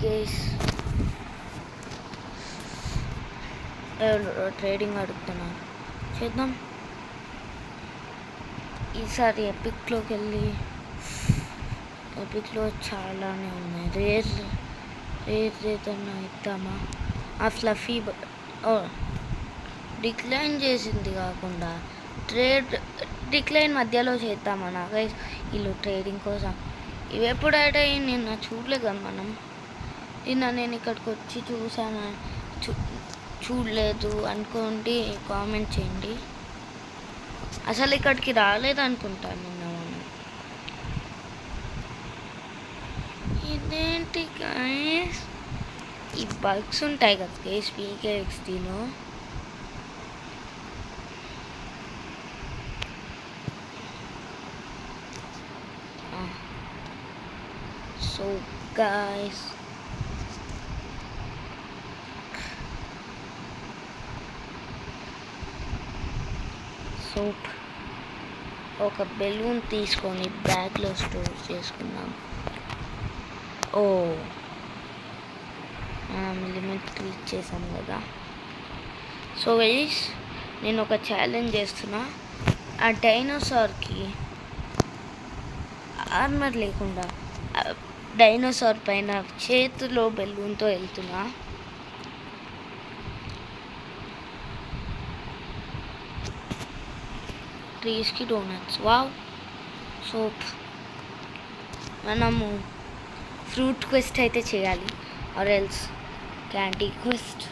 Case trading అడుగుతున్నారు, చేద్దాం. ఈసారి ఎపిక్లోకి వెళ్ళి, ఎపిక్లో చాలానే ఉన్నాయి. రేర్ ఏదన్నా ఇద్దామా? ఆ ఫ్లఫీ డిక్లైన్ చేసింది కాకుండా డిక్లైన్ మధ్యలో చేద్దామన్నా గైస్, వీళ్ళు ట్రేడింగ్ కోసం. ఇవి ఎప్పుడైతే నిన్న చూడలేదు కదా మనం. నిన్న నేను ఇక్కడికి వచ్చి చూసాను, చూడలేదు అనుకోండి, కామెంట్ చేయండి. అసలు ఇక్కడికి రాలేదు అనుకుంటాను నిన్న మనం. ఇదేంటి గైస్, ఈ బగ్స్ ఉంటాయి కదా గైస్ PKXDలో. సో గైస్, సోప్ ఒక బెలూన్ తీసుకొని బ్యాగ్లో స్టోర్ చేసుకుందాం. మనం లిమిట్ రీచ్ చేసాం కదా. సో గైస్, నేను ఒక ఛాలెంజ్ చేస్తున్నా. ఆ డైనోసార్కి ఆర్మర్ లేకుండా డైనోసార్ పైన చేతిలో బెలూన్తో వెళ్తున్నా. ట్రీస్కి డోనట్స్, వావ్. సోప్ మనము ఫ్రూట్ క్వెస్ట్ అయితే చేయాలి, ఆర్ ఎల్స్ క్యాండీ క్వెస్ట్.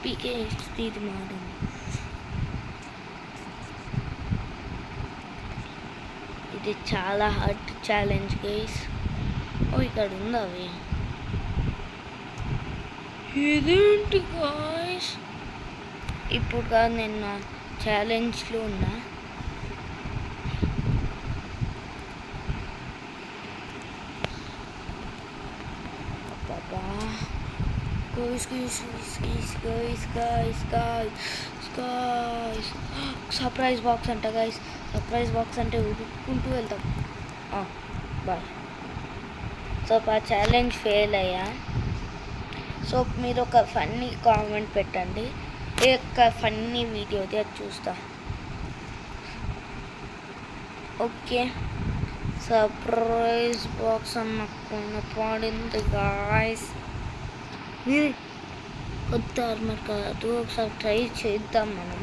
పీకే ఇది మాడం. ఇది చాలా హార్డ్ ఛాలెంజ్ గైస్. ఇక్కడ ఉంది అవి. ఇదేంటి గాయ్స్, ఇప్పుడు కాదు, నేను నా ఛాలెంజ్లో ఉన్నా. బాబా గైస్, సర్ప్రైజ్ బాక్స్ అంట గైస్. సర్ప్రైజ్ బాక్స్ అంటే ఉడుక్కుంటూ వెళ్తాం. బాయ్. సో ఆ ఛాలెంజ్ ఫెయిల్ అయ్యా. సో మీరు ఒక ఫన్నీ కామెంట్ పెట్టండి, ఏ యొక్క ఫన్నీ వీడియో అది చూస్తా. ఓకే, సర్ప్రైజ్ బాక్స్ అన్న పడింది గాయ్స్. కొత్త ఆర్మర్ కాదు, ఒకసారి ట్రై చేద్దాం మనం.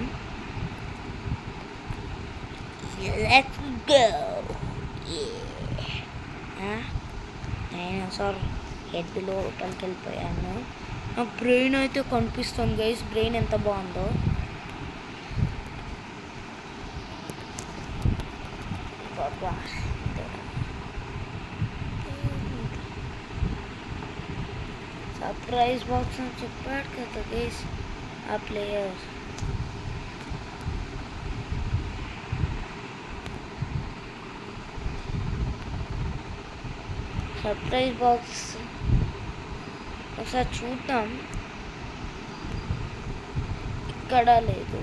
Let's go. డైనోసార్ హెడ్ లోపలికి వెళ్ళిపోయాను. నా బ్రెయిన్ అయితే కనిపిస్తుంది గైస్, బ్రెయిన్ ఎంత బాగుందో. బాబా, సర్ప్రైజ్ బాక్స్ అని చెప్పాడు కదా గైస్ ఆ ప్లేయర్. సర్ప్రైజ్ బాక్స్ ఒకసారి చూద్దాం. ఇక్కడ లేదు.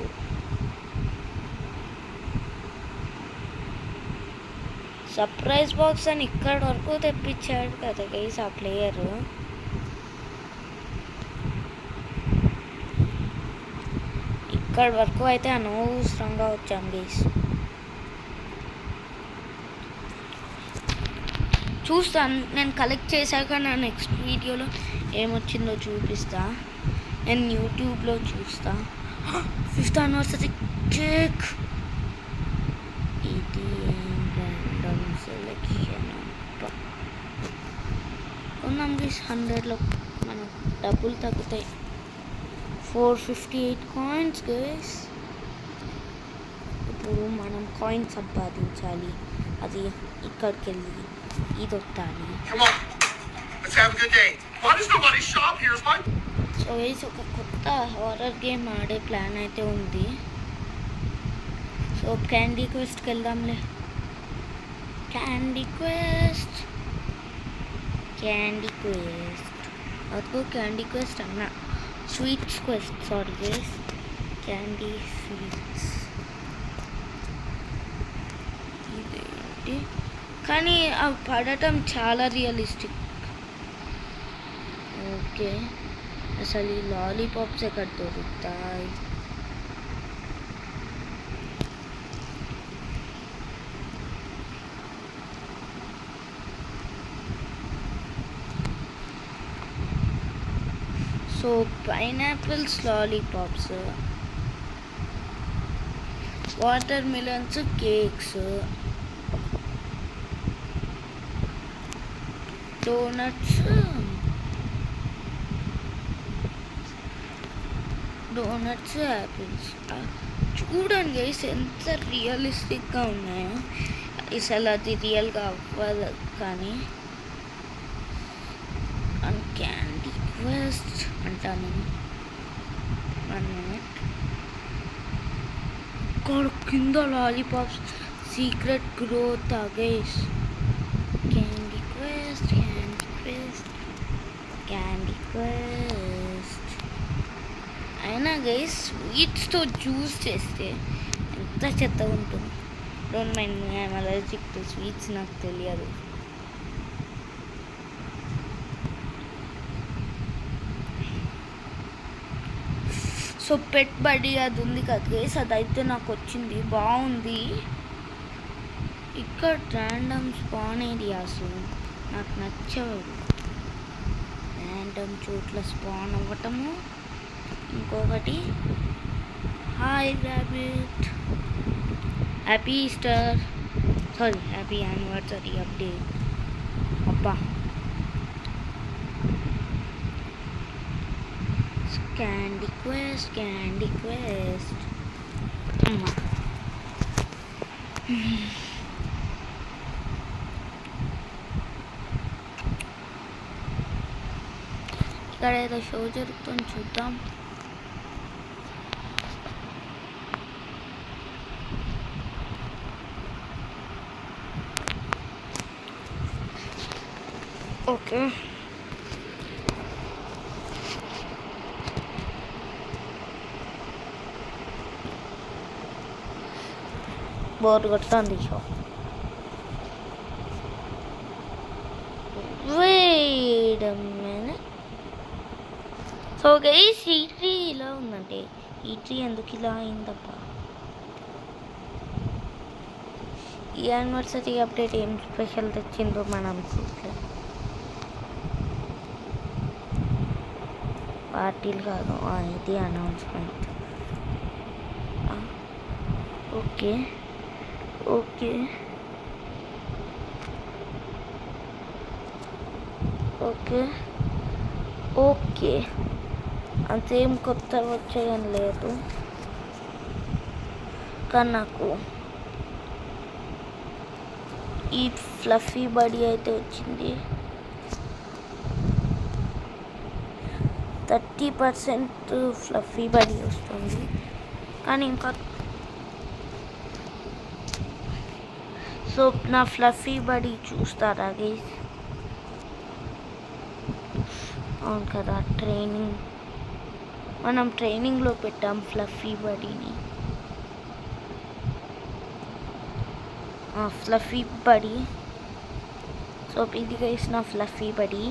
సర్ప్రైజ్ బాక్స్ అని ఇక్కడ వరకు తెప్పించాడు కదా గైస్ ఆ ప్లేయరు. ఇక్కడ వరకు అయితే అనవసరంగా వచ్చాం గైస్. చూస్తాను, నేను కలెక్ట్ చేశాక నా నెక్స్ట్ వీడియోలో ఏమొచ్చిందో చూపిస్తా. నేను యూట్యూబ్లో చూస్తా. 5th anniversary cake. ఇది ర్యాండమ్ సెలెక్షన్ ఉన్నాం గైస్. 100లో మనం డబ్బులు తగ్గుతాయి. 458 కాయిన్స్ గైస్. ఇప్పుడు మనం కాయిన్స్ సంపాదించాలి. అది ఇక్కడికి వెళ్ళి ఇది వస్తాను. సో గైస్, ఒక కొత్త హారర్ గేమ్ ఆడే ప్లాన్ అయితే ఉంది. సో క్యాండీ క్వెస్ట్కి వెళ్దాంలే. క్యాండీ క్వెస్ట్ అదిగో క్యాండీ క్వెస్ట్ అన్నా, sweets quest, sorry guys, candy sweets. కానీ అవి పడటం చాలా రియలిస్టిక్. ఓకే, అసలు ఈ లాలీపాప్స్ ఎక్కడ దొరుకుతాయి? So pineapples lollipops, water melons cakes, donuts apples. చూడండి గైస్ ఎంత రియలిస్టిక్గా ఉన్నాయో. అసలు అది రియల్గా అవ్వదు కానీ. అండ్ క్యాండీ క్వెస్ట్ అంటాను. 1 minute. ఇక్కడ కింద lollipops secret growth guys. Candy quest అయినా గైస్ స్వీట్స్తో జ్యూస్ చేస్తే ఎంత చెత్తగా ఉంటుంది. Don't mind me, I'm allergic to sweets, నాకు తెలియదు. సో పెట్ బడీ అది ఉంది కదా గైస్, అదైతే నాకు వచ్చింది, బాగుంది. ఇక్కడ ర్యాండమ్ స్పాన్ ఏరియాస్ నాకు నచ్చవు. ర్యాండమ్ చోట్ల స్పాన్ అవ్వటము. ఇంకొకటి, hi rabbit, happy Easter, sorry happy anniversary update. అబ్బా, క్యాండీ క్వెస్ట్ అమ్మా. ఇక్కడ ఏదో షో జరుగుతుంది, చూద్దాం. ఓకే, బోర్ కొడుతుంది show. Wait a minute. So guys ఈ ట్రీ ఇలా ఉందంటే, ఈ ట్రీ ఎందుకు ఇలా అయిందబ్బా? ఈ యానివర్సరీ అప్డేట్ ఏం స్పెషల్ తెచ్చిందో మనం చూడలేదు. పార్టీలు కాదు, ఇది అనౌన్స్మెంట్. ఓకే అంతేం కొత్తగా వచ్చేయని లేదు, కానీ నాకు ఈ ఫ్లఫీ బడీ అయితే వచ్చింది. 30% ఫ్లఫీ బడీ వస్తుంది, కానీ ఇంకా. సో నా ఫ్లఫీ బడీ చూస్తారా గైస్? అవును కదా, మనం ట్రైనింగ్లో పెట్టాం ఫ్లఫీ బడీని. Fluffy buddy. సో ఇది గైస్ నా ఫ్లఫీ బడీ.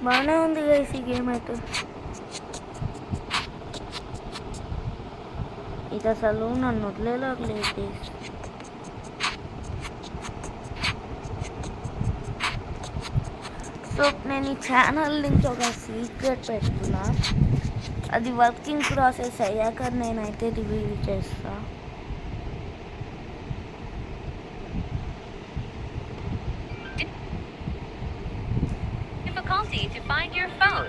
బాగానే ఉంది గైస్ ఈ గేమ్ అయితే. ఇది అసలు నన్ను వదిలేలాగలేదు. సో నేను ఈ ఛానల్ నుంచి ఒక సీక్రెట్ పెడుతున్నా, అది వర్కింగ్ ప్రాసెస్ అయ్యాక నేనైతే రివ్యూ చేస్తా. To find your phone.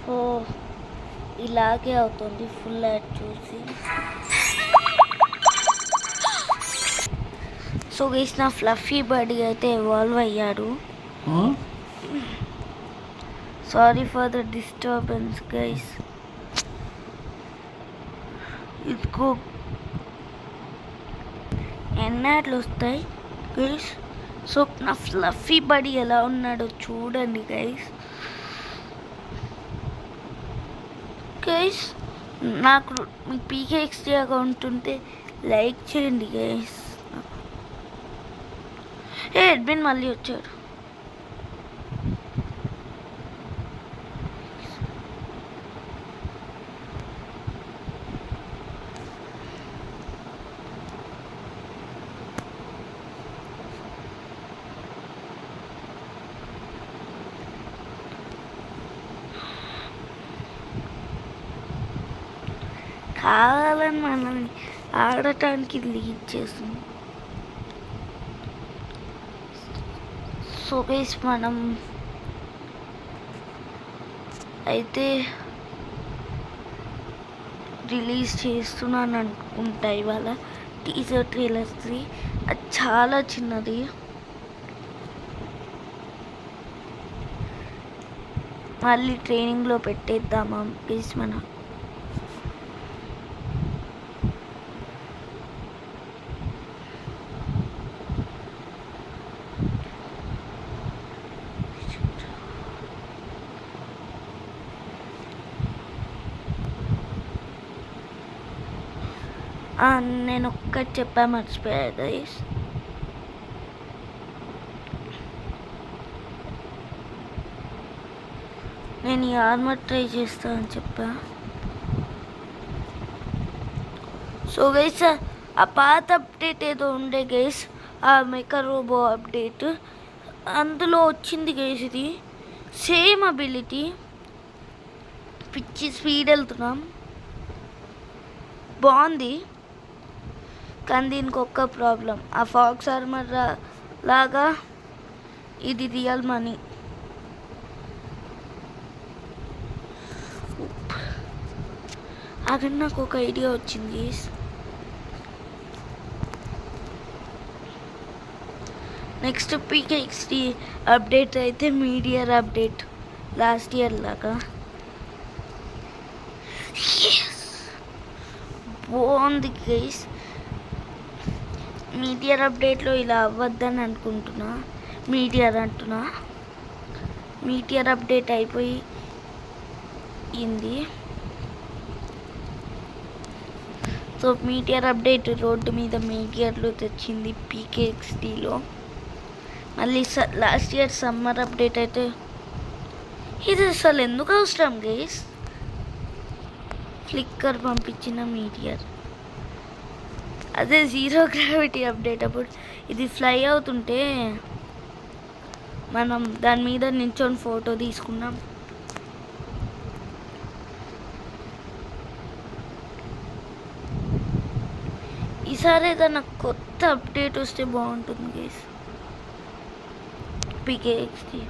So ఇలాగే అవుతుంది ఫుల్ యాడ్ చూసి. సో గైస్ నా ఫ్లఫీ బడీ అయితే ఎవాల్వ్ అయ్యాడు. Sorry for the disturbance guys. ఇదిగో ఎన్నాట్లు వస్తాయి గైస్. సో నా ఫ్లఫీ బడీ ఎలా ఉన్నాడో చూడండి గైస్. గైస్ నాకు మీ పీకేఎక్స్టీ అకౌంట్ ఉంటే లైక్ చేయండి గైస్. అడ్మిన్ మళ్ళీ వచ్చాడు. కావాలని మనల్ని ఆడటానికి లీడ్ చేస్తుంది. సో గైస్ మనం అయితే రిలీజ్ చేస్తున్నాను అనుకుంటా ఇవాళ టీజర్ ట్రైలర్ 3. అది చాలా చిన్నది. మళ్ళీ ట్రైనింగ్లో పెట్టేద్దామా గైస్ మనం. నేను ఒక్కటి చెప్పా మర్చిపోయా గైస్. నేను ఈ ఆర్మర్ ట్రై చేస్తానని చెప్పా. సో గైస్ ఆ పాత అప్డేట్ ఏదో ఉండే గైస్, ఆ మెకా రోబో అప్డేట్, అందులో వచ్చింది గైస్. ఇది సేమ్ అబిలిటీ, పిచ్చి స్పీడ్ వెళ్తున్నాం, బాగుంది. కానీ దీనికి ఒక్క ప్రాబ్లం, ఆ ఫాక్స్ ఆర్మర్ లాగా ఇది రియల్ మనీ. అక్కడ నాకు ఒక ఐడియా వచ్చింది. నెక్స్ట్ పీకేఎక్స్టీ అప్డేట్ అయితే మీడియర్ అప్డేట్ లాస్ట్ ఇయర్ లాగా బాగుంది గైస్. మీడియర్ అప్డేట్లో ఇలా అవ్వద్దని అనుకుంటున్నా. మీడియర్ అప్డేట్ అయిపోయింది. సో మీడియర్ అప్డేట్ రోడ్డు మీద మీడియర్లు తెచ్చింది పీకేఎక్స్టీలో. మళ్ళీ లాస్ట్ ఇయర్ సమ్మర్ అప్డేట్ అయితే ఇది అసలు ఎందుకు అవసరం గైస్. ఫ్లిక్కర్ పంపించిన మీడియర్, అదే జీరో గ్రావిటీ అప్డేట్ అప్పుడు ఇది ఫ్లై అవుతుంటే మనం దాని మీద నించొని ఫోటో తీసుకున్నాం. ఈసారి ఏదైనా కొత్త అప్డేట్ వస్తే బాగుంటుంది గైస్ పీకేఎక్స్టీ.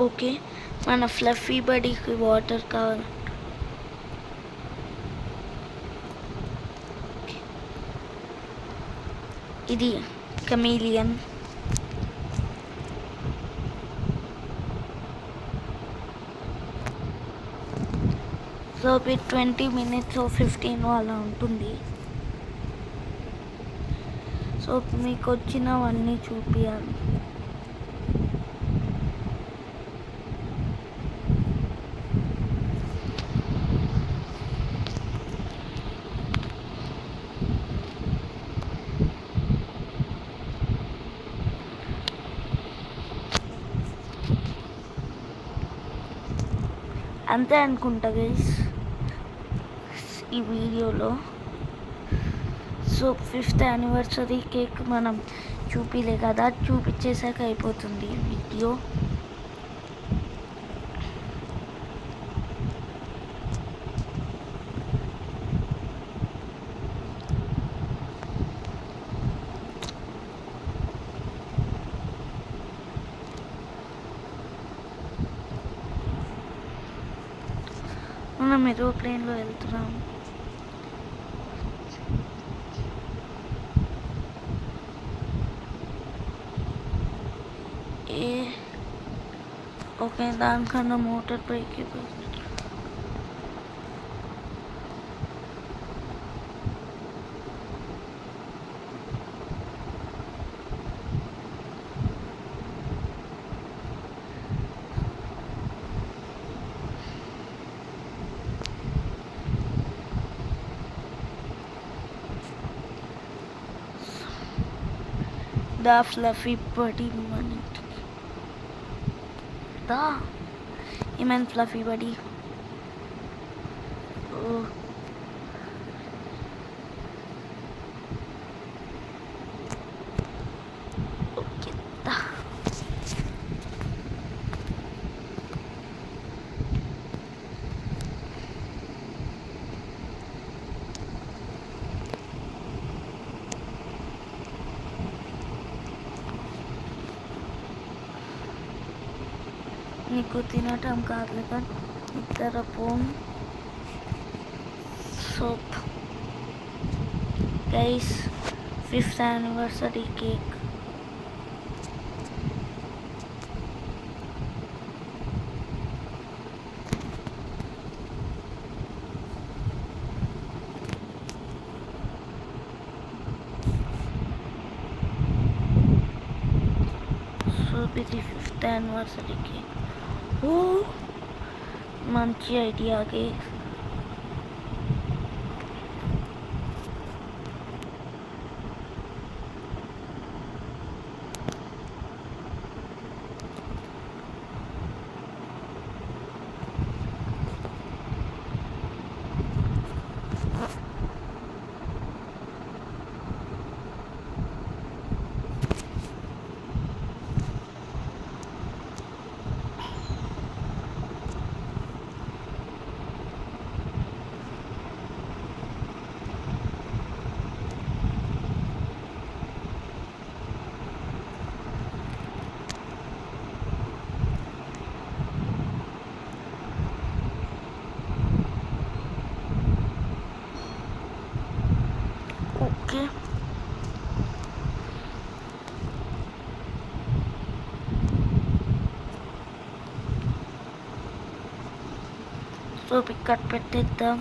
ఓకే, మన ఫ్లఫీ బడీకి వాటర్ కావాలి. ఇది కమీలియన్. సో 20 minutes 15 అలా ఉంటుంది. సో మీకు వచ్చినవన్నీ చూపించాలి. అంతే అనుకుంటా గైస్ ఈ వీడియోలో. So so 5th anniversary cake మనం చూపిలే కదా, చూపించేసాక అయిపోతుంది వీడియో. మనం ఏరోప్లేన్లో వెళ్తున్నాం. ఓకే, దానికన్నా motor bike the fluffy buddy మనీ దా ఏమైంది ఫ్లఫీ బడీ? ఓకే దా. నీకు తినటం కాదులే కానీ నిద్రపోం. So guys, 5th anniversary cake. So ఇది 5th యానివర్సరీ కేక్. మంచి ఐడియా గైస్. ఓకే, సో పిక్కట్ పెట్టేద్దాం.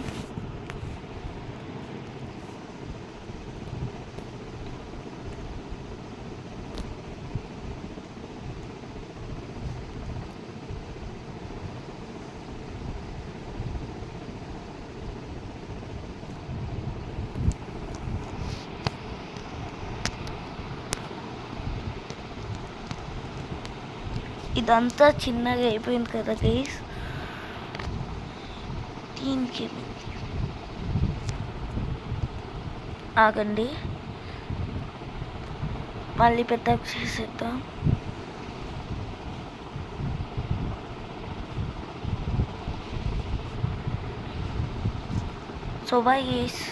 ఇదంతా చిన్నగా అయిపోయింది కదా గైస్. దీనికి ఆగండి, మళ్ళీ పెద్దగా చేసేద్దాం. So bye guys.